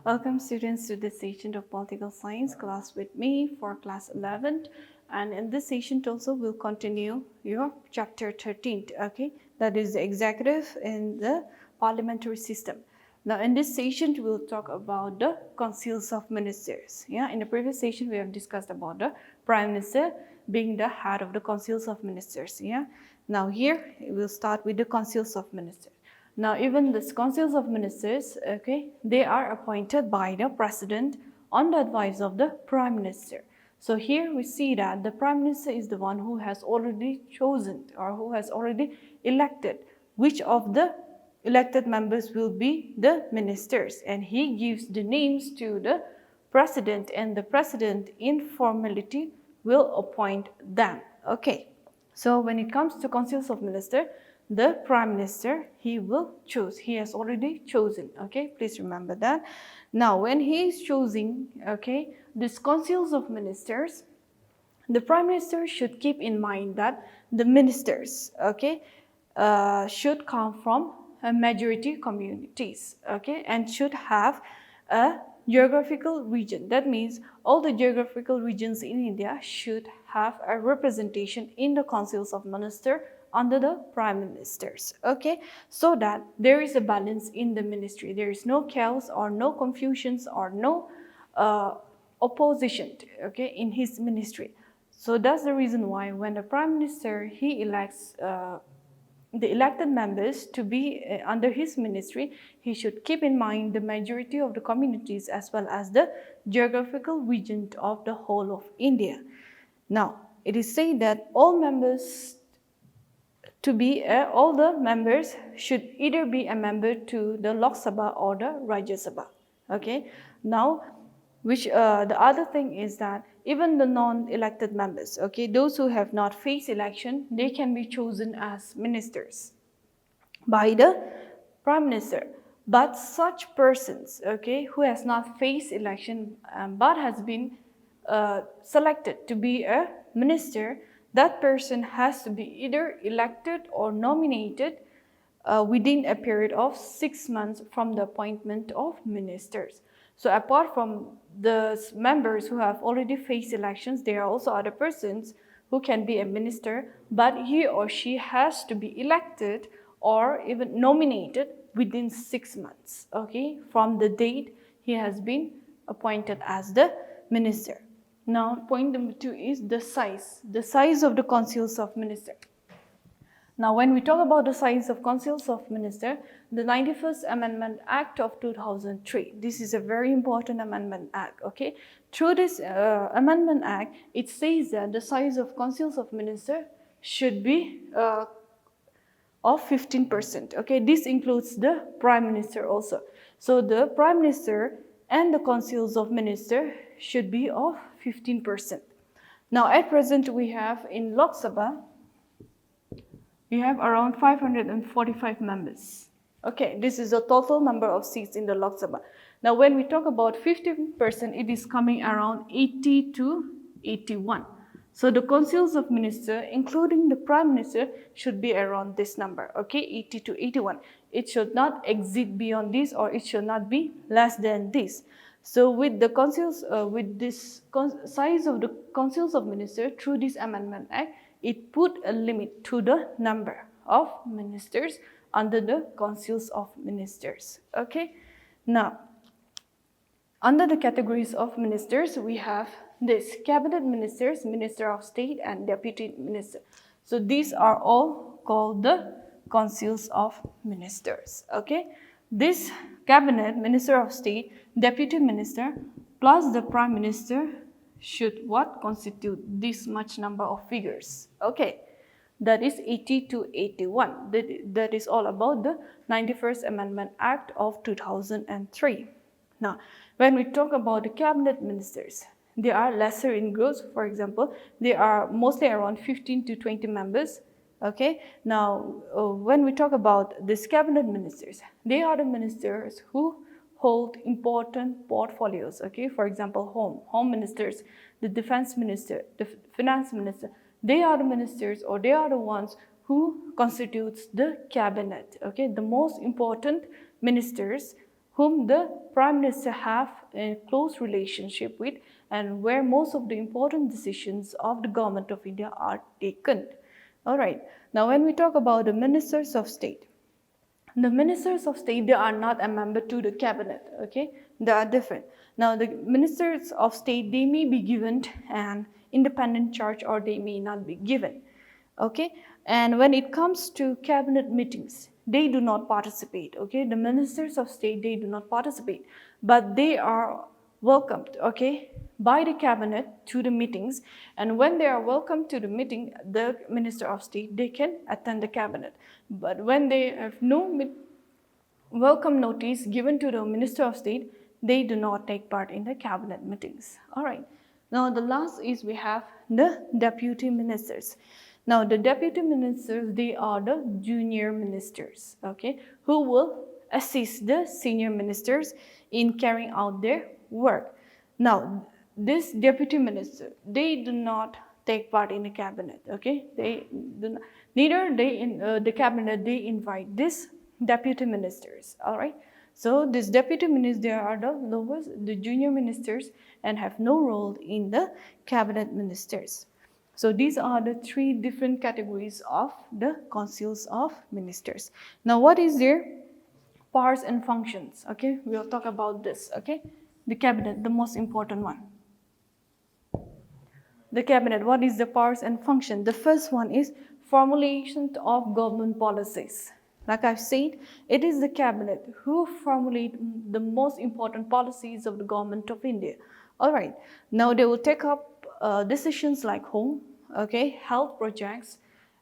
Welcome students to this session of Political Science class with me for class 11, and in this session also we'll continue your chapter 13, okay, that is the executive in the parliamentary system. Now in this session we'll talk about the Conceals of Ministers. In the previous session we have discussed about the Prime Minister being the head of the Conceals of Ministers. Now here we'll start with the Conceals of Ministers. Now, even the councils of ministers, okay, they are appointed by the president on the advice of the prime minister. So here we see that the prime minister is the one who has already chosen or who has already elected which of the elected members will be the ministers, and he gives the names to the president, and the president in formality will appoint them. Okay. So when it comes to councils of ministers, the prime minister, he will choose. He has already chosen. Okay, please remember that. Now, when he is choosing, okay, these councils of ministers, the prime minister should keep in mind that the ministers, okay, should come from majority communities, okay, and should have a geographical region. That means all the geographical regions in India should have a representation in the councils of ministers under the prime ministers, okay, so that there is a balance in the ministry. There is no chaos or no confusions or no opposition, okay, in his ministry. So that's the reason why when the prime minister, he elects the elected members to be under his ministry, he should keep in mind the majority of the communities as well as the geographical region of the whole of India. Now, it is said that all the members should either be a member to the Lok Sabha or the Rajya Sabha. Okay. Now, the other thing is that even the non-elected members, okay, those who have not faced election, they can be chosen as ministers by the prime minister. But such persons, okay, who has not faced election but has been selected to be a minister, that person has to be either elected or nominated within a period of 6 months from the appointment of ministers. So apart from the members who have already faced elections, there are also other persons who can be a minister, but he or she has to be elected or even nominated within 6 months, okay, from the date he has been appointed as the minister. Now, point number 2 is the size of the councils of ministers. Now, when we talk about the size of councils of ministers, the 91st Amendment Act of 2003, this is a very important amendment act, okay? Through this amendment act, it says that the size of councils of ministers should be of 15%, okay? This includes the prime minister also. So, the prime minister and the councils of ministers should be of 15%. Now, at present, we have in Lok Sabha, we have around 545 members. Okay, this is the total number of seats in the Lok Sabha. Now, when we talk about 15%, it is coming around 80 to 81. So, the councils of ministers, including the prime minister, should be around this number, okay, 80 to 81. It should not exceed beyond this, or it should not be less than this. So, with the councils, with this size of the councils of ministers through this Amendment Act, it put a limit to the number of ministers under the councils of ministers. Okay. Now, under the categories of ministers, we have this cabinet ministers, minister of state, and deputy minister. So these are all called the councils of ministers. Okay. This cabinet, minister of state, deputy minister, plus the prime minister should what constitute this much number of figures. Okay, that is 80 to 81. That is all about the 91st Amendment Act of 2003. Now, when we talk about the cabinet ministers, they are lesser in growth. For example, they are mostly around 15 to 20 members. Okay, now when we talk about these cabinet ministers, they are the ministers who hold important portfolios, okay? For example, home ministers, the defense minister, the finance minister, they are the ministers, or they are the ones who constitutes the cabinet, okay? The most important ministers whom the Prime Minister have a close relationship with, and where most of the important decisions of the Government of India are taken. Alright, now when we talk about the Ministers of State, the Ministers of State, they are not a member to the cabinet, okay? They are different. Now the Ministers of State, they may be given an independent charge or they may not be given, okay? And when it comes to cabinet meetings, they do not participate, okay? The Ministers of State, they do not participate, but they are welcomed, okay, by the cabinet to the meetings. And when they are welcomed to the meeting, the Minister of State, they can attend the cabinet. But when they have no welcome notice given to the Minister of State, they do not take part in the cabinet meetings. All right. Now the last is we have the deputy ministers. Now the deputy ministers, they are the junior ministers, okay, who will assist the senior ministers in carrying out their work. Now this deputy minister, they do not take part in the cabinet, okay. They do not, neither they in the cabinet they invite this deputy ministers. All right, so this deputy ministers, they are the lowest, the junior ministers, and have no role in the cabinet ministers. So these are the three different categories of the councils of ministers. Now what is their powers and functions? Okay, we'll talk about this. Okay, the cabinet, the most important one. The cabinet, what is the powers and function? The first one is formulation of government policies. Like I've said, it is the cabinet who formulate the most important policies of the government of India. All right, now they will take up decisions like home, okay, health projects,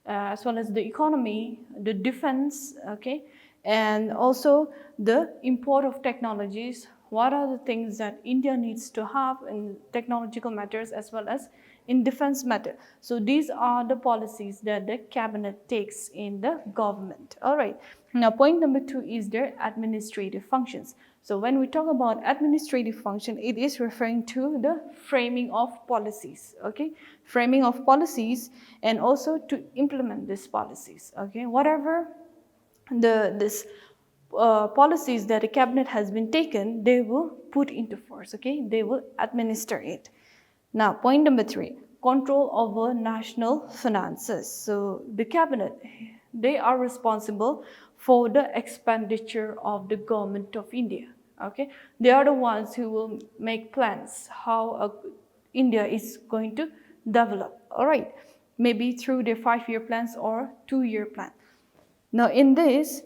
as well as the economy, the defense, okay, and also the import of technologies. What are the things that India needs to have in technological matters as well as in defense matter? So these are the policies that the cabinet takes in the government. All right. Now point number 2 is their administrative functions. So when we talk about administrative function, it is referring to the framing of policies, okay? Framing of policies and also to implement these policies, okay? Whatever this policies that the cabinet has been taken, they will put into force, okay? They will administer it. Now, point number 3, control over national finances. So the cabinet, they are responsible for the expenditure of the government of India, okay? They are the ones who will make plans how India is going to develop, all right? Maybe through their 5-year plans or 2-year plan. Now, in this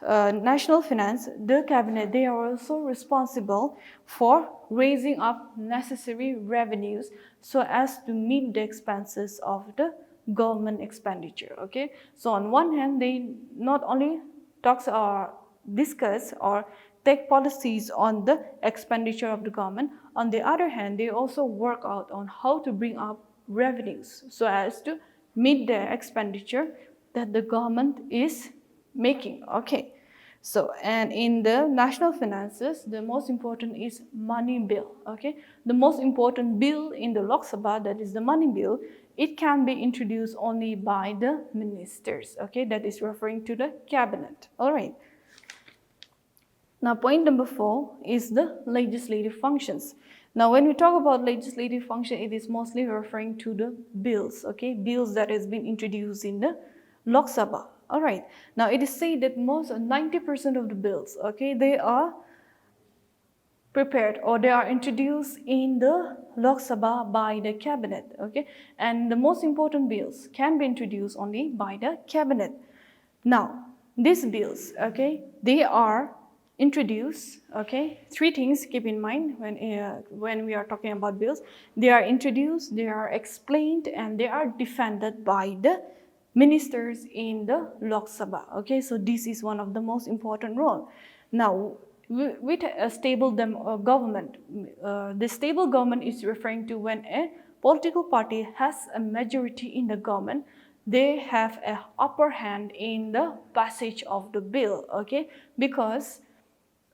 national finance, the cabinet, they are also responsible for raising up necessary revenues so as to meet the expenses of the government expenditure, okay? So on one hand, they not only talks or discuss or take policies on the expenditure of the government, on the other hand, they also work out on how to bring up revenues so as to meet the expenditure that the government is making, okay? So, and in the national finances, the most important is money bill, okay? The most important bill in the Lok Sabha, that is the money bill, it can be introduced only by the ministers, okay? That is referring to the cabinet, all right? Now, point number 4 is the legislative functions. Now, when we talk about legislative function, it is mostly referring to the bills, okay? Bills that has been introduced in the Lok Sabha. All right. Now, it is said that most 90% of the bills, okay, they are prepared or they are introduced in the Lok Sabha by the cabinet, okay? And the most important bills can be introduced only by the cabinet. Now, these bills, okay, they are introduced, okay? 3 things keep in mind when we are talking about bills. They are introduced, they are explained, and they are defended by the ministers in the Lok Sabha, okay? So this is one of the most important role. Now, with a stable government, the stable government is referring to when a political party has a majority in the government, they have an upper hand in the passage of the bill, okay? Because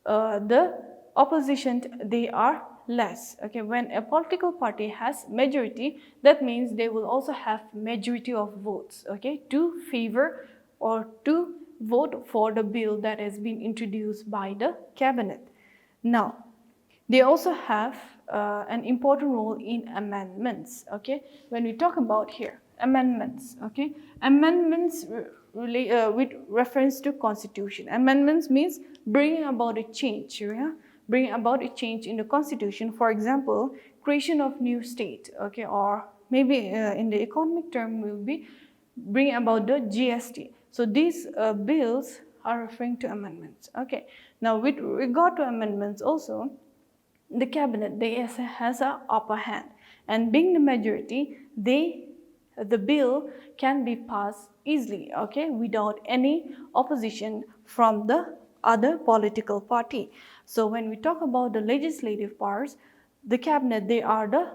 the opposition, they are less, okay? When a political party has majority, that means they will also have majority of votes, okay, to favor or to vote for the bill that has been introduced by the cabinet. Now, they also have an important role in amendments. Okay, when we talk about here amendments, okay, amendments with reference to constitution. Amendments means bringing about a change. Yeah? Bringing about a change in the constitution. For example, creation of new state. Okay, or maybe in the economic term will be bring about the GST. So these bills are referring to amendments. Okay. Now with regard to amendments also, the cabinet has a upper hand, and being the majority, the bill can be passed easily, okay, without any opposition from the other political party. So when we talk about the legislative powers, the cabinet, they are the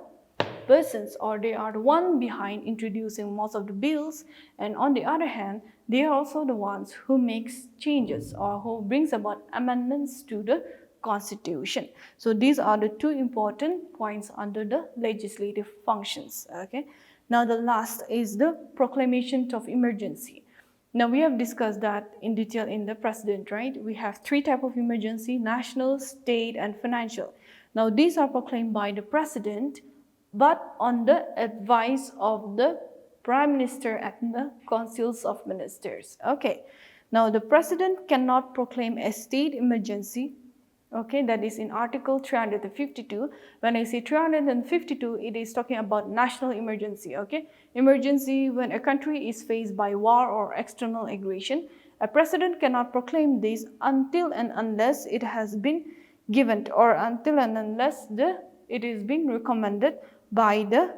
persons, or they are the one behind introducing most of the bills, and on the other hand, they are also the ones who makes changes or who brings about amendments to the constitution. So these are the two important points under the legislative functions. Okay, now the last is the proclamation of emergency. Now we have discussed that in detail in the precedent, right? We have three types of emergency: national, state, and financial. Now these are proclaimed by the president, but on the advice of the Prime Minister and the Councils of Ministers. Okay, now the President cannot proclaim a state emergency. Okay, that is in Article 352. When I say 352, it is talking about national emergency. Okay, emergency when a country is faced by war or external aggression. A president cannot proclaim this until and unless it has been given, or until and unless it is being recommended by the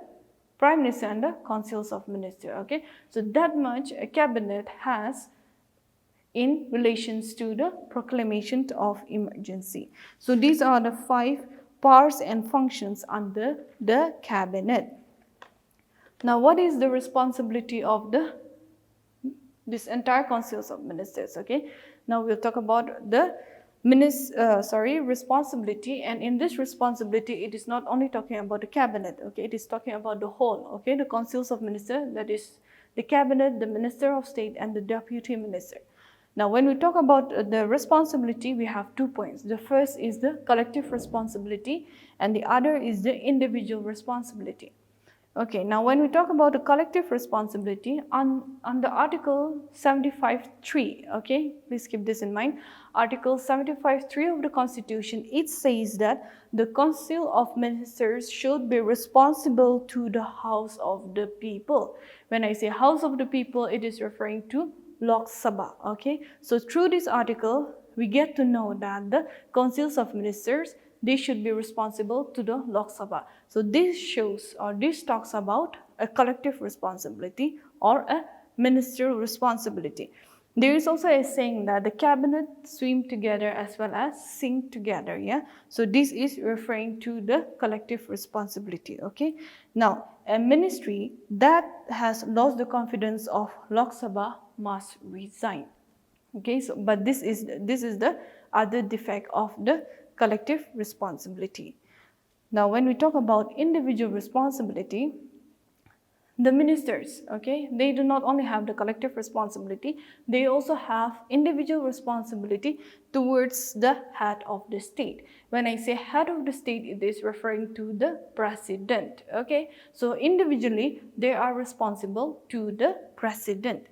Prime Minister and the Councils of Ministers. Okay, so that much a cabinet has in relations to the proclamation of emergency. So these are the 5 powers and functions under the cabinet. Now, what is the responsibility of this entire Councils of Ministers? Okay, now we'll talk about the responsibility, and in this responsibility, it is not only talking about the cabinet. Okay, it is talking about the whole. Okay, the Councils of Ministers, that is the cabinet, the Minister of State, and the Deputy Minister. Now, when we talk about the responsibility, we have 2 points. The first is the collective responsibility, and the other is the individual responsibility. Okay, now when we talk about the collective responsibility, under Article 75.3, okay, please keep this in mind. Article 75.3 of the Constitution, it says that the Council of Ministers should be responsible to the House of the People. When I say House of the People, it is referring to Lok Sabha. Okay, so through this article, we get to know that the Councils of Ministers, they should be responsible to the Lok Sabha. So this shows, or this talks about a collective responsibility or a ministerial responsibility. There is also a saying that the cabinet swim together as well as sing together. Yeah, so this is referring to the collective responsibility. Okay, now a ministry that has lost the confidence of Lok Sabha must resign. Okay, so but this is the other defect of the collective responsibility. Now, when we talk about individual responsibility, the ministers, okay, they do not only have the collective responsibility, they also have individual responsibility towards the head of the state. When I say head of the state, it is referring to the president. Okay, so individually they are responsible to the president.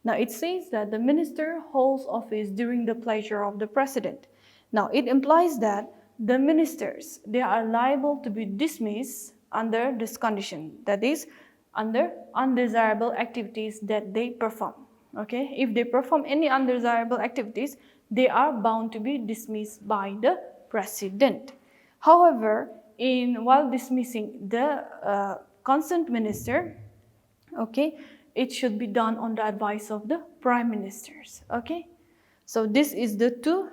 Now, it says that the minister holds office during the pleasure of the president. Now, it implies that the ministers, they are liable to be dismissed under this condition, that is, under undesirable activities that they perform. Okay, if they perform any undesirable activities, they are bound to be dismissed by the president. However, while dismissing the concerned minister, okay, it should be done on the advice of the prime ministers. Okay, so this is the 2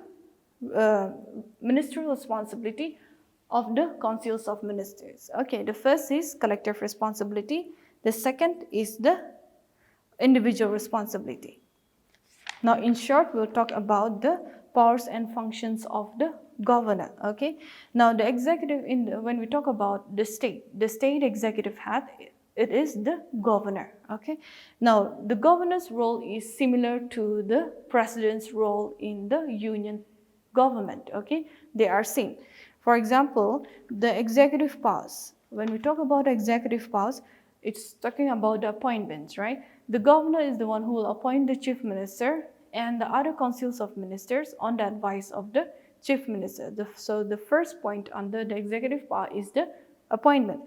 ministerial responsibility of the Councils of Ministers. Okay, the first is collective responsibility. The second is the individual responsibility. Now, in short, we'll talk about the powers and functions of the governor. Okay, now the executive, when we talk about the state executive head, it is the governor. Okay, now the governor's role is similar to the president's role in the union government, okay? They are seen. For example, the executive powers. When we talk about executive powers, it's talking about the appointments, right? The governor is the one who will appoint the chief minister and the other councils of ministers on the advice of the chief minister. So the first point under the executive power is the appointment.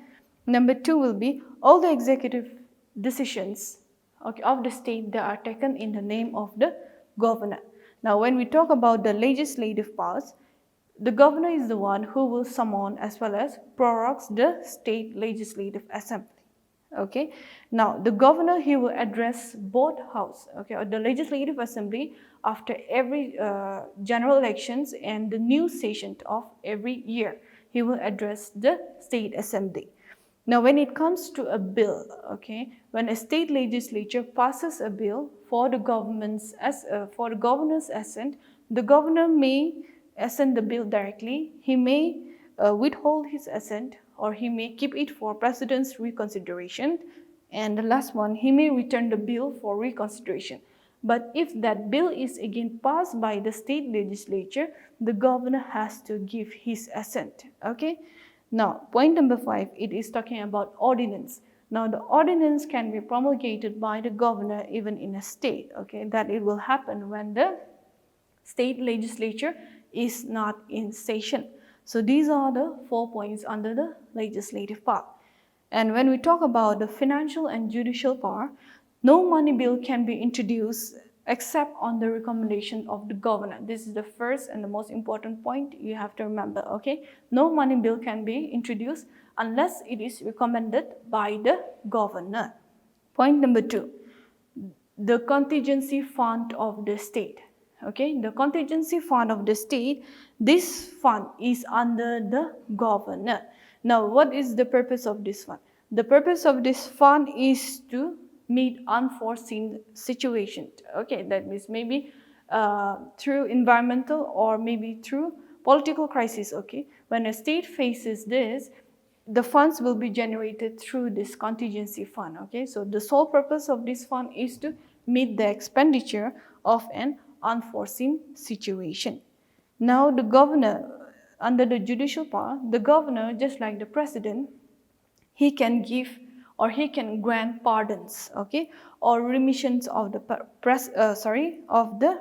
Number 2 will be all the executive decisions, okay, of the state that are taken in the name of the governor. Now, when we talk about the legislative powers, the governor is the one who will summon as well as prorogues the state legislative assembly. Okay. Now, the governor, he will address both house, okay, or the legislative assembly after every general elections and the new session of every year. He will address the state assembly. Now, when it comes to a bill, okay, when a state legislature passes a bill for the governor's assent, the governor may assent the bill directly. He may withhold his assent, or he may keep it for president's reconsideration. And the last one, he may return the bill for reconsideration. But if that bill is again passed by the state legislature, the governor has to give his assent. Okay. Now, point number 5, it is talking about ordinance. Now, the ordinance can be promulgated by the governor even in a state. Okay, that it will happen when the state legislature is not in session. So these are the 4 points under the legislative power. And when we talk about the financial and judicial power, no money bill can be introduced except on the recommendation of the governor. This is the first and the most important point you have to remember, okay? No money bill can be introduced unless it is recommended by the governor. Point number 2, the contingency fund of the state. Okay, the contingency fund of the state, this fund is under the governor. Now, what is the purpose of this fund? The purpose of this fund is to meet unforeseen situations. Okay, that means maybe through environmental or maybe through political crisis. Okay, when a state faces this, the funds will be generated through this contingency fund. Okay, so the sole purpose of this fund is to meet the expenditure of an unforeseen situation. Now, the governor, under the judicial power, the governor, just like the president, he can give or he can grant pardons, okay, or remissions of the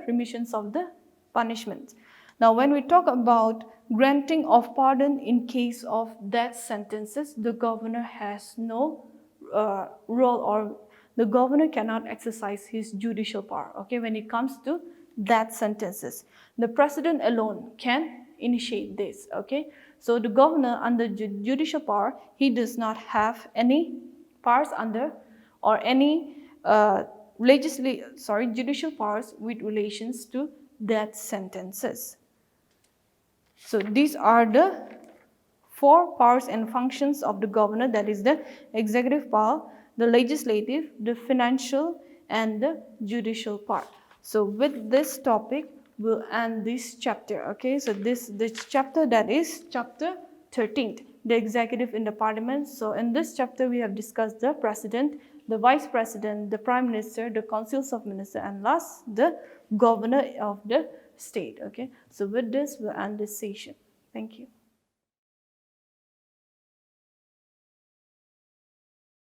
remissions of the punishment. Now, when we talk about granting of pardon in case of death sentences, the governor has no role, or the governor cannot exercise his judicial power, okay, when it comes to death sentences. The president alone can initiate this, okay. So the governor under judicial power, he does not have any powers under or any judicial powers with relations to death sentences. So these are the 4 powers and functions of the governor, that is the executive power, the legislative, the financial, and the judicial part. So with this topic, we'll end this chapter. Okay, so this chapter, that is chapter 13, the executive in the parliament. So in this chapter, we have discussed the president, the vice president, the prime minister, the councils of ministers, and last, the governor of the state. Okay, so with this, we'll end this session. Thank you.